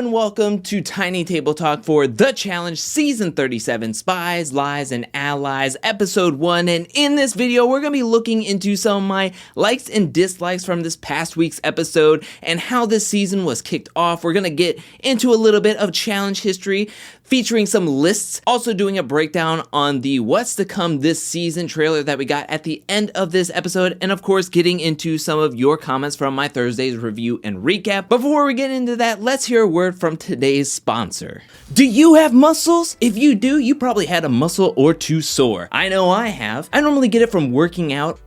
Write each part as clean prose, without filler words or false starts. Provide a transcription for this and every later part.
and welcome to Tiny Table Talk for The Challenge Season 37, Spies, Lies, and Allies, Episode 1. And in this video, we're going to be looking into some of my likes and dislikes from this past week's episode and how this season was kicked off. We're going to get into a little bit of challenge history, featuring some lists, also doing a breakdown on the what's to come this season trailer that we got at the end of this episode, and of course getting into some of your comments from my Thursday's review and recap. Before we get into that, let's hear a word from today's sponsor. Do you have muscles? If you do, you probably had a muscle or two sore. I know I have. I normally get it from working out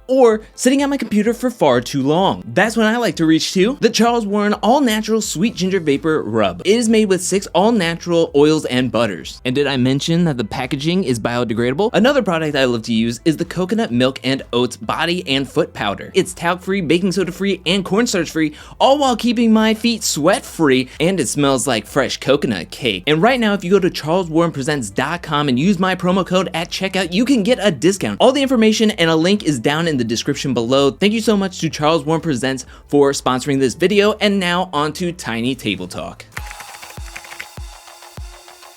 or sitting at my computer for far too long. That's when I like to reach to the Charles Warren All Natural Sweet Ginger Vapor Rub. It is made with 6 all-natural oils and butters. And did I mention that the packaging is biodegradable? Another product I love to use is the Coconut Milk and Oats Body and Foot Powder. It's talc-free, baking soda-free, and cornstarch-free, all while keeping my feet sweat-free, and it smells like fresh coconut cake. And right now, if you go to charleswarrenpresents.com and use my promo code at checkout, you can get a discount. All the information and a link is down in the description below. Thank you so much to Charles Warren Presents for sponsoring this video, and now on to Tiny Table Talk.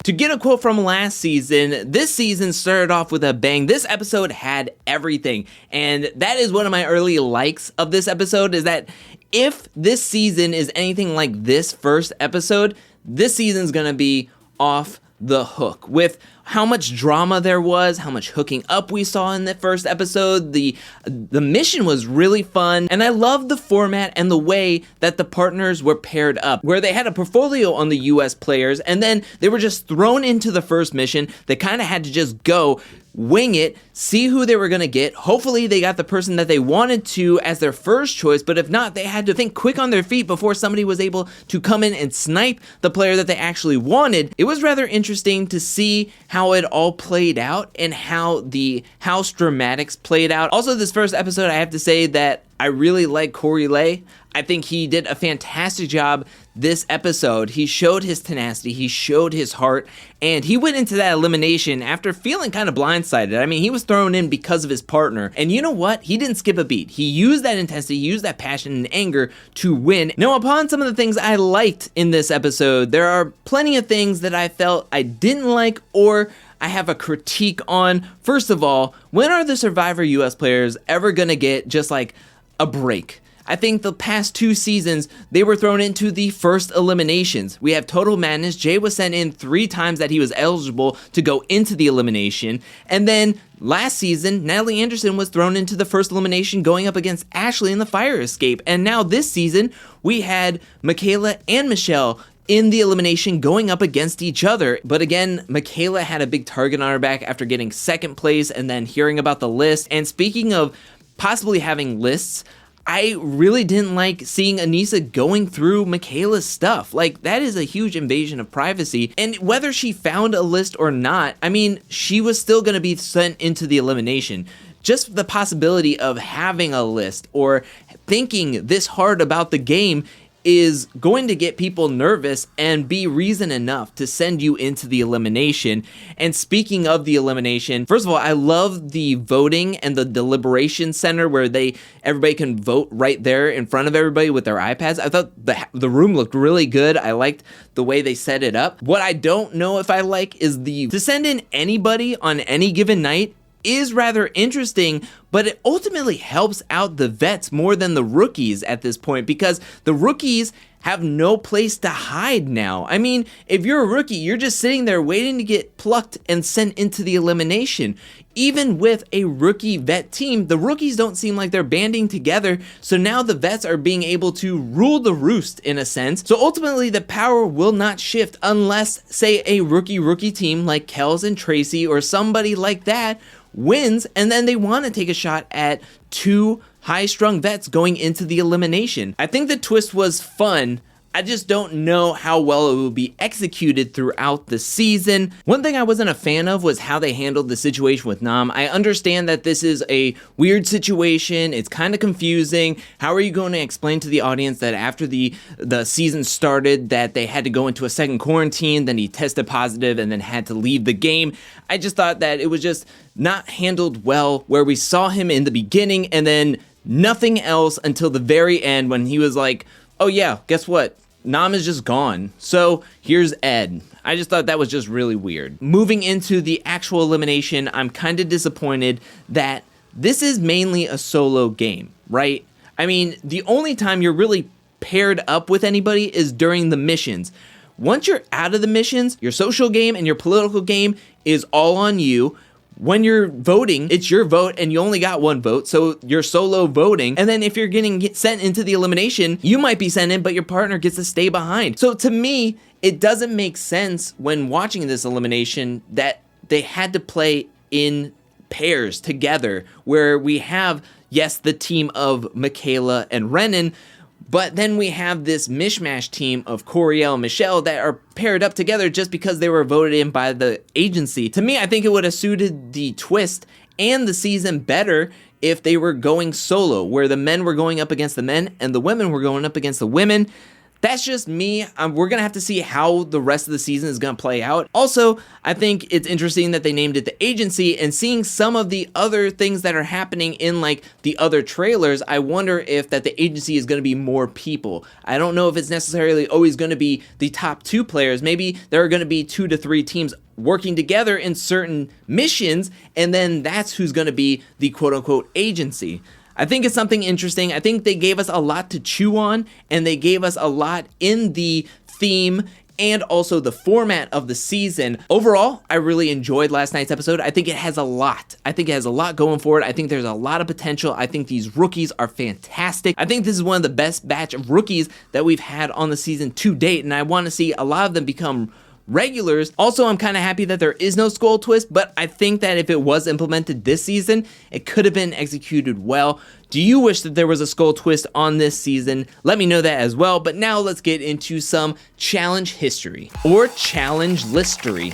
To get a quote from last season, this season started off with a bang. This episode had everything, and that is one of my early likes of this episode, is that if this season is anything like this first episode, this season's gonna be off the hook with how much drama there was, how much hooking up we saw in the first episode. The mission was really fun, and I loved the format and the way that the partners were paired up, where they had a portfolio on the US players, and then they were just thrown into the first mission. They kind of had to just go wing it, see who they were gonna get. Hopefully they got the person that they wanted to as their first choice, but if not, they had to think quick on their feet before somebody was able to come in and snipe the player that they actually wanted. It was rather interesting to see how it all played out and how the house dramatics played out. Also, this first episode, I have to say that I really like Corey Lay. I think he did a fantastic job this episode. He showed his tenacity, he showed his heart, and he went into that elimination after feeling kind of blindsided. I mean, he was thrown in because of his partner, and you know what? He didn't skip a beat. He used that intensity, he used that passion and anger to win. Now, upon some of the things I liked in this episode, there are plenty of things that I felt I didn't like or I have a critique on. First of all, when are the Survivor US players ever gonna get just like a break? I think the past 2 seasons, they were thrown into the first eliminations. We have Total Madness. Jay was sent in 3 times that he was eligible to go into the elimination. And then last season, Natalie Anderson was thrown into the first elimination going up against Ashley in the fire escape. And now this season, we had Michaela and Michelle in the elimination going up against each other. But again, Michaela had a big target on her back after getting 2nd place and then hearing about the list. And speaking of possibly having lists, I really didn't like seeing Anissa going through Michaela's stuff. Like, that is a huge invasion of privacy. And whether she found a list or not, I mean, she was still going to be sent into the elimination. Just the possibility of having a list or thinking this hard about the game is going to get people nervous and be reason enough to send you into the elimination. And speaking of the elimination, first of all, I love the voting and the deliberation center where everybody can vote right there in front of everybody with their iPads. I thought the room looked really good. I liked the way they set it up. What I don't know if I like is to send in anybody on any given night is rather interesting, but it ultimately helps out the vets more than the rookies at this point, because the rookies have no place to hide now. I mean, if you're a rookie, you're just sitting there waiting to get plucked and sent into the elimination. Even with a rookie vet team, the rookies don't seem like they're banding together, so now the vets are being able to rule the roost in a sense. So ultimately, the power will not shift unless, say, a rookie team like Kels and Tracy or somebody like that wins, and then they want to take a shot at 2 high-strung vets going into the elimination. I think the twist was fun. I just don't know how well it will be executed throughout the season. One thing I wasn't a fan of was how they handled the situation with Nam. I understand that this is a weird situation. It's kind of confusing. How are you going to explain to the audience that after the season started that they had to go into a second quarantine, then he tested positive and then had to leave the game? I just thought that it was just not handled well, where we saw him in the beginning and then nothing else until the very end when he was like oh yeah, guess what? Nam is just gone. So here's Ed. I just thought that was just really weird. Moving into the actual elimination, I'm kind of disappointed that this is mainly a solo game, right? I mean, the only time you're really paired up with anybody is during the missions. Once you're out of the missions, your social game and your political game is all on you. When you're voting, it's your vote and you only got one vote, so you're solo voting. And then if you're getting sent into the elimination, you might be sent in, but your partner gets to stay behind. So to me, it doesn't make sense when watching this elimination that they had to play in pairs together, where we have, yes, the team of Michaela and Renan, but then we have this mishmash team of Coriel and Michelle that are paired up together just because they were voted in by the agency. To me, I think it would have suited the twist and the season better if they were going solo, where the men were going up against the men and the women were going up against the women. That's just me. We're going to have to see how the rest of the season is going to play out. Also, I think it's interesting that they named it the agency, and seeing some of the other things that are happening in like the other trailers, I wonder if that the agency is going to be more people. I don't know if it's necessarily always going to be the top 2 players. Maybe there are going to be 2 to 3 teams working together in certain missions, and then that's who's going to be the quote-unquote agency. I think it's something interesting. I think they gave us a lot to chew on, and they gave us a lot in the theme and also the format of the season. Overall, I really enjoyed last night's episode. I think it has a lot. I think it has a lot going for it. I think there's a lot of potential. I think these rookies are fantastic. I think this is one of the best batch of rookies that we've had on the season to date, and I want to see a lot of them become regulars. Also, I'm kind of happy that there is no skull twist, but I think that if it was implemented this season, it could have been executed well. Do you wish that there was a skull twist on this season? Let me know that as well. But now let's get into some challenge history, or challenge List-ory.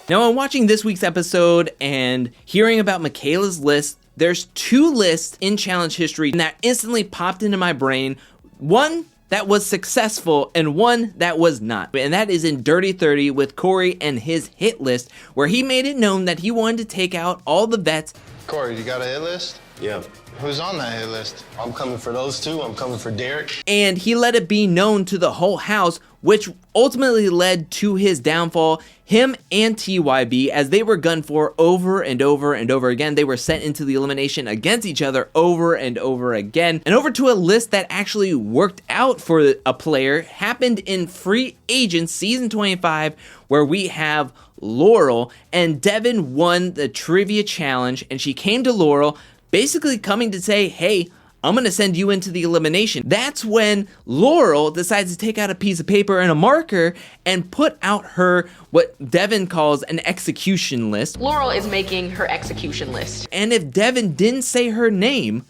Now, I'm watching this week's episode and hearing about Michaela's list. There's 2 lists in challenge history that instantly popped into my brain. One that was successful and one that was not. And that is in Dirty 30 with Corey and his hit list, where he made it known that he wanted to take out all the vets. Corey, you got a hit list? Yeah. Who's on that hit list? I'm coming for those 2. I'm coming for Derek. And he let it be known to the whole house, which ultimately led to his downfall. Him and TYB, as they were gunned for over and over and over again, they were sent into the elimination against each other over and over again. And over to a list that actually worked out for a player happened in Free Agents Season 25, where we have Laurel, and Devin won the trivia challenge, and she came to Laurel basically coming to say, hey, I'm going to send you into the elimination. That's when Laurel decides to take out a piece of paper and a marker and put out her, what Devin calls an execution list. Laurel is making her execution list. And if Devin didn't say her name,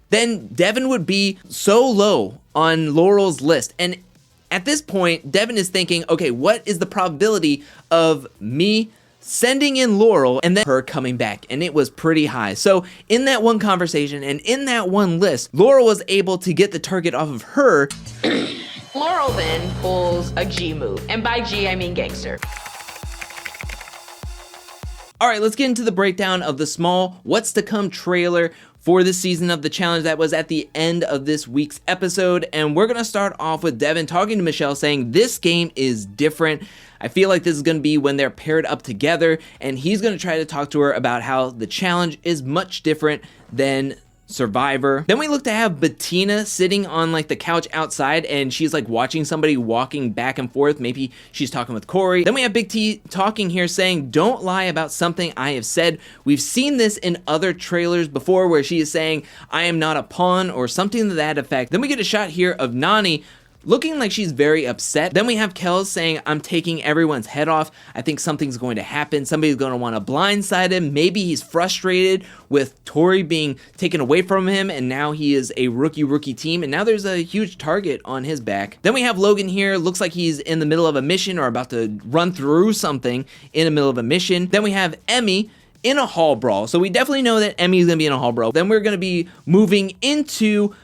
then Devin would be so low on Laurel's list. And at this point, Devin is thinking, okay, what is the probability of me sending in Laurel and then her coming back? And it was pretty high. So in that one conversation and in that one list, Laurel was able to get the target off of her. Laurel then pulls a G move. And by G, I mean gangster. All right, let's get into the breakdown of the small What's to Come trailer for this season of the challenge that was at the end of this week's episode. And we're going to start off with Devin talking to Michelle saying this game is different. I feel like this is going to be when they're paired up together, and he's going to try to talk to her about how the challenge is much different than Survivor. Then we look to have Bettina sitting on like the couch outside, and she's like watching somebody walking back and forth. Maybe she's talking with Corey. Then we have Big T talking here saying, don't lie about something I have said. We've seen this in other trailers before where she is saying, I am not a pawn, or something to that effect. Then we get a shot here of Nany looking like she's very upset. Then we have Kels saying, I'm taking everyone's head off. I think something's going to happen. Somebody's going to want to blindside him. Maybe he's frustrated with Tori being taken away from him, and now he is a rookie team, and now there's a huge target on his back. Then we have Logan here. Looks like he's in the middle of a mission or about to run through something in the middle of a mission. Then we have Emmy in a hall brawl. So we definitely know that Emmy is going to be in a hall brawl. Then we're going to be moving into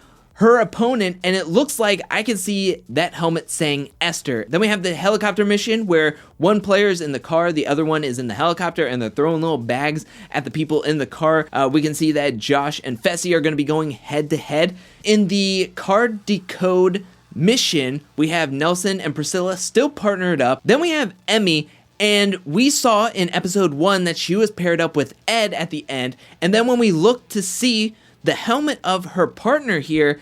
her opponent, and it looks like I can see that helmet saying Esther. Then we have the helicopter mission where one player is in the car, the other one is in the helicopter, and they're throwing little bags at the people in the car. We can see that Josh and Fessy are going to be going head to head. In the card decode mission, we have Nelson and Priscilla still partnered up. Then we have Emmy, and we saw in episode 1 that she was paired up with Ed at the end. And then when we look to see the helmet of her partner here,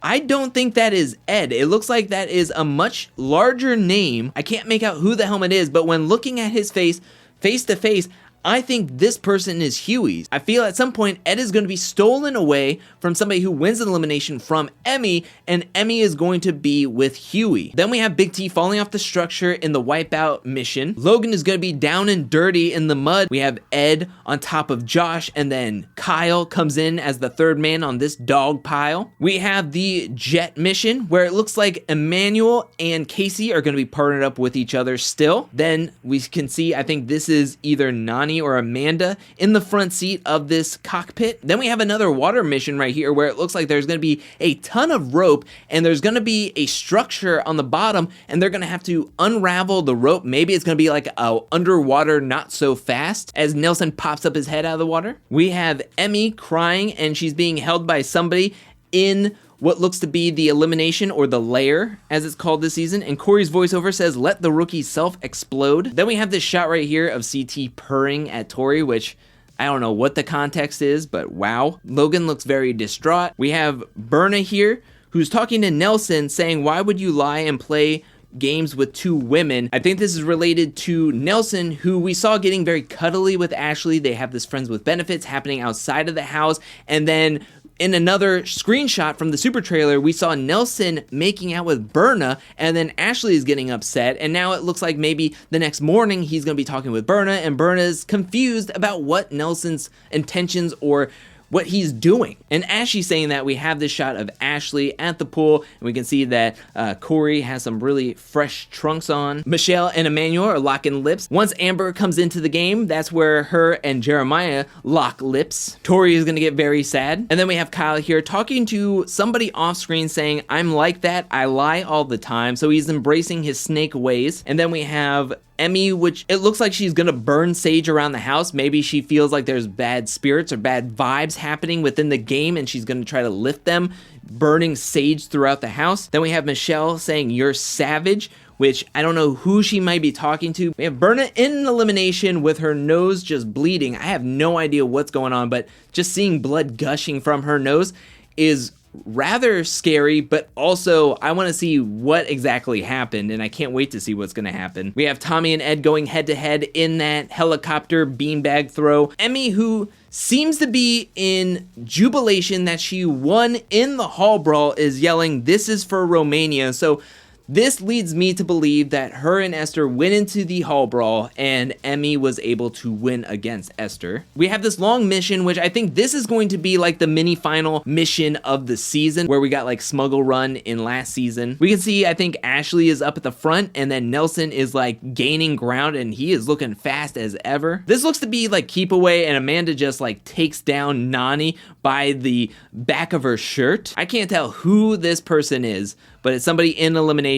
I don't think that is Ed. It looks like that is a much larger name. I can't make out who the helmet is, but when looking at his face to face, I think this person is Huey's. I feel at some point Ed is going to be stolen away from somebody who wins an elimination from Emmy, and Emmy is going to be with Huey. Then we have Big T falling off the structure in the Wipeout mission. Logan is going to be down and dirty in the mud. We have Ed on top of Josh, and then Kyle comes in as the third man on this dog pile. We have the Jet mission where it looks like Emmanuel and Casey are going to be partnered up with each other still. Then we can see, I think this is either Nani or Amanda in the front seat of this cockpit. Then we have another water mission right here where it looks like there's going to be a ton of rope, and there's going to be a structure on the bottom, and they're going to have to unravel the rope. Maybe it's going to be like a underwater not so fast as Nelson pops up his head out of the water. We have Emmy crying, and she's being held by somebody in what looks to be the elimination, or the lair as it's called this season, and Corey's voiceover says, "Let the rookie self explode." Then we have this shot right here of CT purring at Tori, which I don't know what the context is, but wow. Logan looks very distraught. We have Berna here, who's talking to Nelson saying, "Why would you lie and play games with two women?" I think this is related to Nelson, who we saw getting very cuddly with Ashley. They have this friends with benefits happening outside of the house, and then in another screenshot from the super trailer, we saw Nelson making out with Berna, and then Ashley is getting upset, and now it looks like maybe the next morning he's going to be talking with Berna, and Berna's confused about what Nelson's intentions or what he's doing. And as she's saying that, we have this shot of Ashley at the pool, and we can see that Corey has some really fresh trunks on. Michelle and Emmanuel are locking lips. Once Amber comes into the game, that's where her and Jeremiah lock lips. Tori is gonna get very sad. And then we have Kyle here talking to somebody off screen saying, "I'm like that, I lie all the time." So he's embracing his snake ways. And then we have Emmy, which it looks like she's gonna burn sage around the house. Maybe she feels like there's bad spirits or bad vibes happening within the game, and she's gonna try to lift them, burning sage throughout the house. Then we have Michelle saying, "You're savage," which I don't know who she might be talking to. We have Berna in an elimination with her nose just bleeding. I have no idea what's going on, but just seeing blood gushing from her nose is rather scary, but also I want to see what exactly happened, and I can't wait to see what's going to happen. We have Tommy and Ed going head to head in that helicopter beanbag throw. Emmy, who seems to be in jubilation that she won in the hall brawl, is yelling, "This is for Romania." So this leads me to believe that her and Esther went into the hall brawl, and Emmy was able to win against Esther. We have this long mission, which I think this is going to be like the mini final mission of the season, where we got like Smuggle Run in last season. We can see, I think Ashley is up at the front, and then Nelson is like gaining ground, and he is looking fast as ever. This looks to be like keep away, and Amanda just like takes down Nani by the back of her shirt. I can't tell who this person is, but it's somebody in elimination.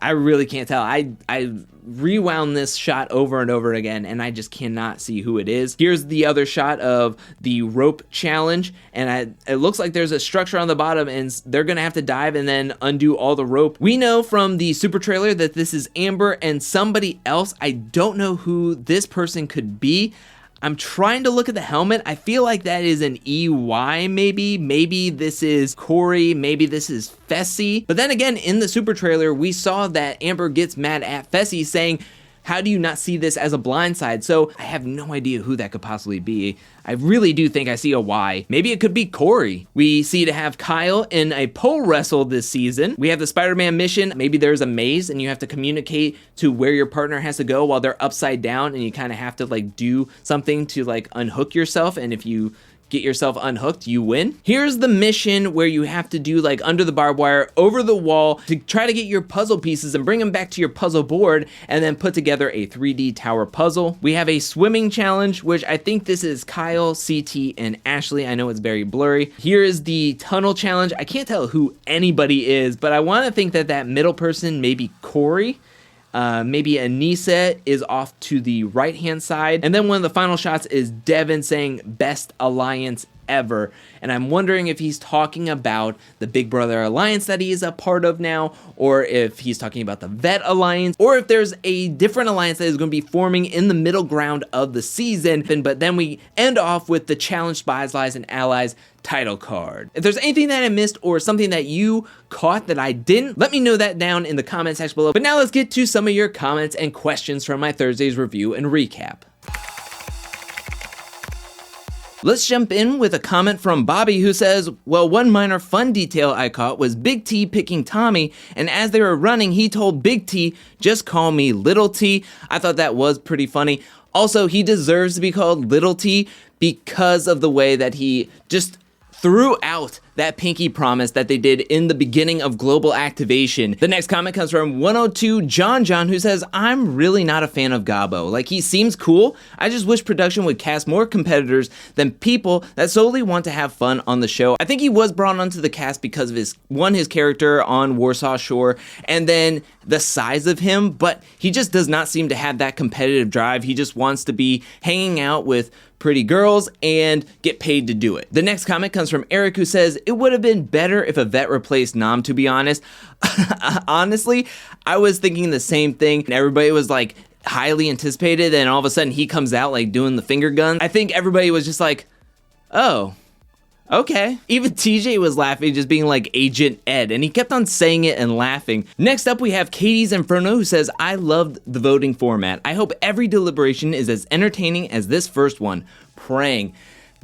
I really can't tell. I rewound this shot over and over again, and I just cannot see who it is. Here's the other shot of the rope challenge, and it looks like there's a structure on the bottom, and they're gonna have to dive and then undo all the rope. We know from the super trailer that this is Amber and somebody else. I don't know who this person could be. I'm trying to look at the helmet. I feel like that is an EY maybe. Maybe this is Corey. Maybe this is Fessy. But then again, in the super trailer, we saw that Amber gets mad at Fessy saying, "How do you not see this as a blindside?" So I have no idea who that could possibly be. I really do think I see a Y. Maybe it could be Corey. We see to have Kyle in a pole wrestle this season. We have the Spider-Man mission. Maybe there's a maze and you have to communicate to where your partner has to go while they're upside down, and you kind of have to like do something to like unhook yourself. And if you get yourself unhooked, you win. Here's the mission where you have to do like under the barbed wire, over the wall, to try to get your puzzle pieces and bring them back to your puzzle board and then put together a 3D tower puzzle. We have a swimming challenge, which I think this is Kyle, CT, and Ashley. I know it's very blurry. Here is the tunnel challenge. I can't tell who anybody is, but I want to think that that middle person may be Corey. Maybe Anissa is off to the right-hand side. And then one of the final shots is Devin saying best alliance ever. And I'm wondering if he's talking about the Big Brother alliance that he is a part of now, or if he's talking about the Vet alliance, or if there's a different alliance that is going to be forming in the middle ground of the season. But then we end off with the Challenge Spies, Lies, and Allies title card. If there's anything that I missed or something that you caught that I didn't, let me know that down in the comment section below. But now let's get to some of your comments and questions from my Thursday's review and recap. Let's jump in with a comment from Bobby, who says, well, one minor fun detail I caught was Big T picking Tommy, and as they were running, he told Big T, just call me Little T. I thought that was pretty funny. Also, he deserves to be called Little T because of the way that he just threw out that pinky promise that they did in the beginning of global activation. The next comment comes from 102 John, who says, I'm really not a fan of Gabo. Like, he seems cool. I just wish production would cast more competitors than people that solely want to have fun on the show. I think he was brought onto the cast because of his character on Warsaw Shore, and then the size of him, but he just does not seem to have that competitive drive. He just wants to be hanging out with pretty girls and get paid to do it. The next comment comes from Eric, who says, it would have been better if a vet replaced Nam, to be honest. Honestly, I was thinking the same thing, and everybody was like highly anticipated, and all of a sudden he comes out like doing the finger gun. I think everybody was just like, oh, okay. Even TJ was laughing, just being like Agent Ed, and he kept on saying it and laughing. Next up, we have Katie's Inferno, who says, I loved the voting format. I hope every deliberation is as entertaining as this first one. Praying.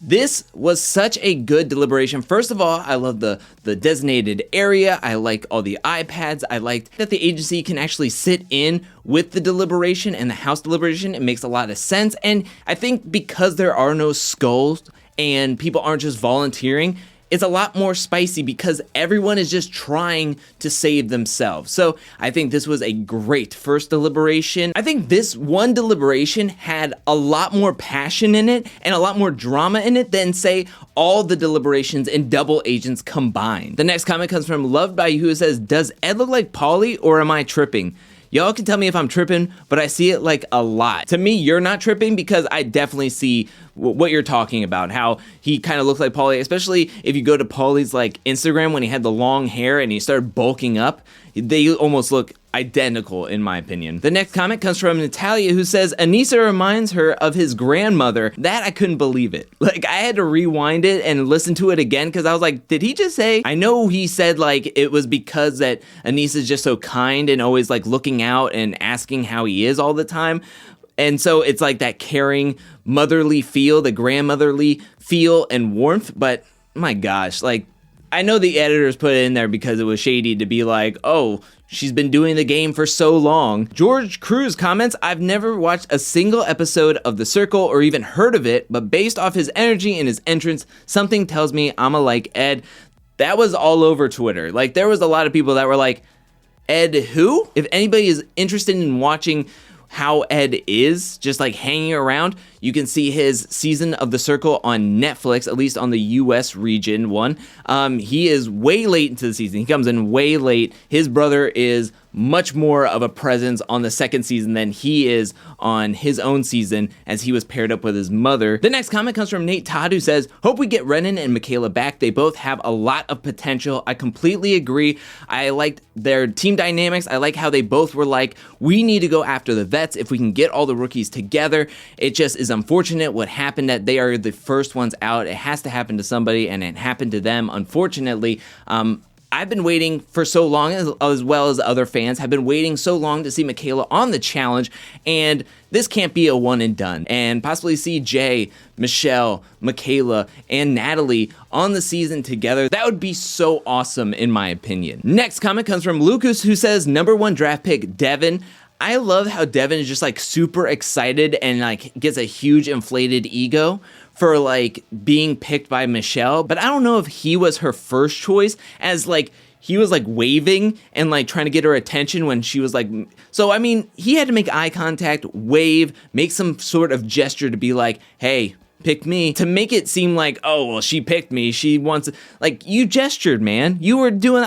This was such a good deliberation. First of all, I love the designated area. I like all the iPads. I liked that the agency can actually sit in with the deliberation and the House deliberation. It makes a lot of sense. And I think because there are no skulls and people aren't just volunteering, it's a lot more spicy because everyone is just trying to save themselves. So I think this was a great first deliberation. I think this one deliberation had a lot more passion in it and a lot more drama in it than, say, all the deliberations in Double Agents combined. The next comment comes from Loved by You, who says, does Ed look like Pauly or am I tripping? Y'all can tell me if I'm tripping, but I see it like a lot. To me, you're not tripping because I definitely see what you're talking about, how he kind of looks like Pauly, especially if you go to Pauly's like Instagram when he had the long hair and he started bulking up. They almost look identical in my opinion. The next comment comes from Natalia, who says, Anissa reminds her of his grandmother. That I couldn't believe it. Like, I had to rewind it and listen to it again because I was like, did he just say? I know he said like it was because that Anissa's just so kind and always like looking out and asking how he is all the time. And so it's like that caring motherly feel, the grandmotherly feel and warmth. But my gosh, like, I know the editors put it in there because it was shady to be like, oh, she's been doing the game for so long. George Cruz comments, I've never watched a single episode of The Circle or even heard of it, but based off his energy and his entrance, something tells me I'm a like Ed. That was all over Twitter. Like, there was a lot of people that were like, Ed who? If anybody is interested in watching how Ed is, just like hanging around, you can see his season of The Circle on Netflix, at least on the US region one. He is way late into the season. He comes in way late. His brother is much more of a presence on the second season than he is on his own season, as he was paired up with his mother. The next comment comes from Nate Todd, who says, hope we get Renan and Michaela back. They both have a lot of potential. I completely agree. I liked their team dynamics. I like how they both were like, we need to go after the vets if we can get all the rookies together. It just is unfortunate what happened, that they are the first ones out. It has to happen to somebody, and it happened to them, unfortunately. I've been waiting for so long, as well as other fans have been waiting so long to see Michaela on the challenge, and this can't be a one and done. And possibly see Jay, Michelle, Michaela, and Natalie on the season together. That would be so awesome in my opinion. Next comment comes from Lucas, who says, #1 draft pick, Devin. I love how Devin is just like super excited and like gets a huge inflated ego for like being picked by Michelle, but I don't know if he was her first choice, as like he was like waving and like trying to get her attention when she was like, so I mean, he had to make eye contact, wave, make some sort of gesture to be like, hey, pick me, to make it seem like, oh, well, she picked me, she wants, like, you gestured, man. You were doing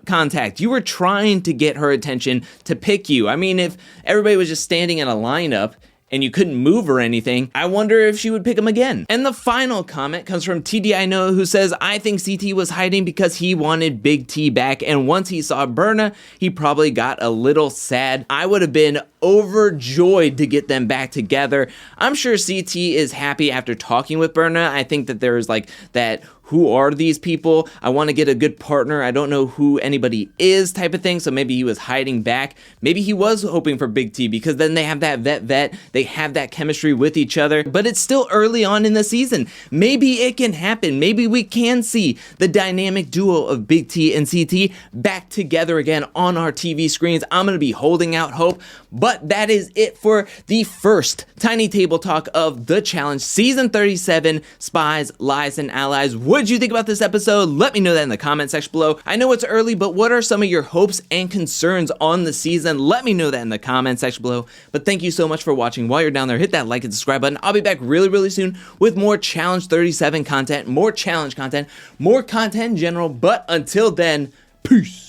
contact. You were trying to get her attention to pick you. I mean, if everybody was just standing in a lineup and you couldn't move or anything, I wonder if she would pick him again. And the final comment comes from TDI Noah, who says, I think CT was hiding because he wanted Big T back, and once he saw Berna, he probably got a little sad. I would have been overjoyed to get them back together. I'm sure CT is happy after talking with Berna. I think that there's like that, who are these people? I want to get a good partner. I don't know who anybody is type of thing. So maybe he was hiding back. Maybe he was hoping for Big T, because then they have that vet. They have that chemistry with each other, but it's still early on in the season. Maybe it can happen. Maybe we can see the dynamic duo of Big T and CT back together again on our TV screens. I'm going to be holding out hope, but that is it for the first Tiny Table Talk of The Challenge, Season 37, Spies, Lies, and Allies. What did you think about this episode? Let me know that in the comment section below. I know it's early, but what are some of your hopes and concerns on the season? Let me know that in the comment section below. But thank you so much for watching. While you're down there, hit that like and subscribe button. I'll be back really soon with more Challenge 37 content, more challenge content, more content in general. But until then, peace.